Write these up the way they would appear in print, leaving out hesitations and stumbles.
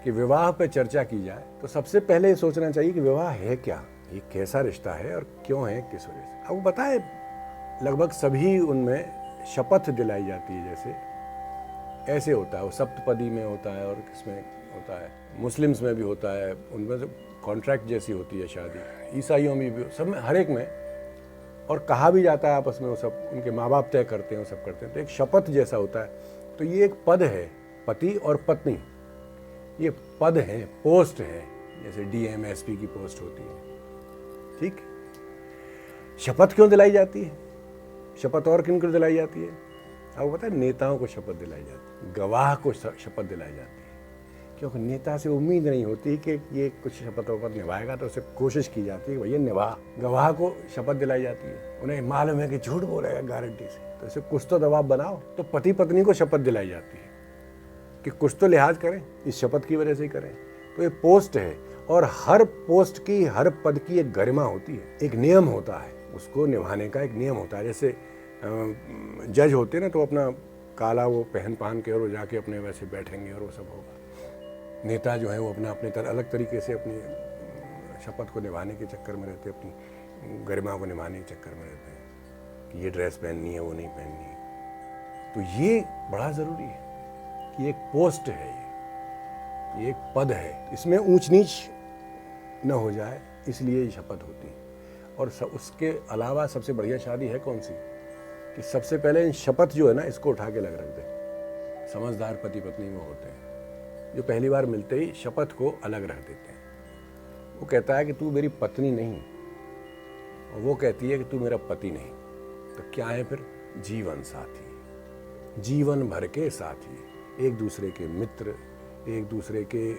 कि विवाह पे चर्चा की जाए तो सबसे पहले ये सोचना चाहिए कि विवाह है क्या, ये कैसा रिश्ता है और क्यों है, किस वजह से। अब वो बताए लगभग सभी उनमें शपथ दिलाई जाती है, जैसे ऐसे होता है, वो सप्तपदी में होता है और किसमें होता है, मुस्लिम्स में भी होता है, उनमें तो कॉन्ट्रैक्ट जैसी होती है शादी, ईसाइयों में भी, सब में, हर एक में, और कहा भी जाता है आपस में, वो सब उनके माँ बाप तय करते हैं, वो सब करते हैं, तो एक शपथ जैसा होता है। तो ये एक पद है, पति और पत्नी, ये पद हैं, पोस्ट है, जैसे डीएम एसपी की पोस्ट होती है, ठीक। शपथ क्यों दिलाई जाती है? शपथ और किन को दिलाई जाती है? आपको पता है, नेताओं को शपथ दिलाई जाती है, गवाह को शपथ दिलाई जाती है, क्योंकि नेता से उम्मीद नहीं होती कि ये कुछ शपथ वपथ निभाएगा, तो उसे कोशिश की जाती है कि भैया निभा। गवाह को शपथ दिलाई जाती है, उन्हें मालूम है कि झूठ बोलेगा गारंटी से, तो इसे कुछ तो दबाव बनाओ। तो पति पत्नी को शपथ दिलाई जाती है कि कुछ तो लिहाज करें, इस शपथ की वजह से ही करें। तो ये पोस्ट है, और हर पोस्ट की, हर पद की एक गरिमा होती है, एक नियम होता है, उसको निभाने का एक नियम होता है। जैसे जज होते हैं ना, तो अपना काला वो पहन के और वो जाके अपने वैसे बैठेंगे और वो सब होगा। नेता जो है वो अपने अलग तरीके से अपनी शपथ को निभाने के चक्कर में रहते हैं, अपनी गरिमा को निभाने के चक्कर में रहते हैं कि ये ड्रेस पहननी है, वो नहीं पहननी है। तो ये बड़ा ज़रूरी है कि एक पोस्ट है, ये एक पद है, इसमें ऊंच नीच न हो जाए, इसलिए ये शपथ होती है। और उसके अलावा सबसे बढ़िया शादी है कौन सी, कि सबसे पहले इन शपथ जो है ना, इसको उठा के लग रख दे। समझदार पति पत्नी वो होते हैं जो पहली बार मिलते ही शपथ को अलग रख देते हैं। वो कहता है कि तू मेरी पत्नी नहीं, और वो कहती है कि तू मेरा पति नहीं। तो क्या है फिर? जीवन साथी, जीवन भर के साथी, एक दूसरे के मित्र, एक दूसरे के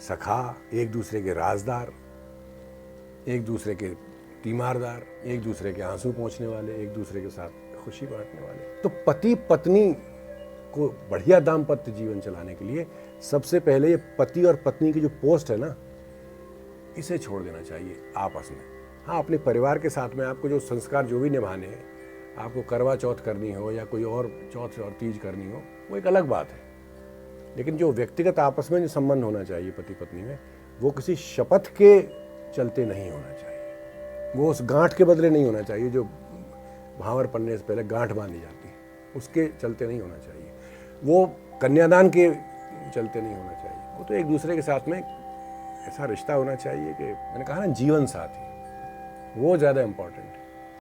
सखा, एक दूसरे के राजदार, एक दूसरे के तीमारदार, एक दूसरे के आंसू पोंछने वाले, एक दूसरे के साथ खुशी बांटने वाले। तो पति पत्नी को बढ़िया दाम्पत्य जीवन चलाने के लिए सबसे पहले ये पति और पत्नी की जो पोस्ट है ना, इसे छोड़ देना चाहिए आपस में। हाँ, अपने परिवार के साथ में आपको जो संस्कार जो भी निभाने हैं, आपको करवा चौथ करनी हो या कोई और चौथ और तीज करनी हो, वो एक अलग बात है। लेकिन जो व्यक्तिगत आपस में जो संबंध होना चाहिए पति पत्नी में, वो किसी शपथ के चलते नहीं होना चाहिए, वो उस गांठ के बदले नहीं होना चाहिए जो भावर पड़ने से पहले गांठ बांधी जाती है, उसके चलते नहीं होना चाहिए, वो कन्यादान के चलते नहीं होना चाहिए। वो तो एक दूसरे के साथ में ऐसा रिश्ता होना चाहिए कि, मैंने कहा ना, जीवन साथी, वो ज़्यादा इम्पोर्टेंट है।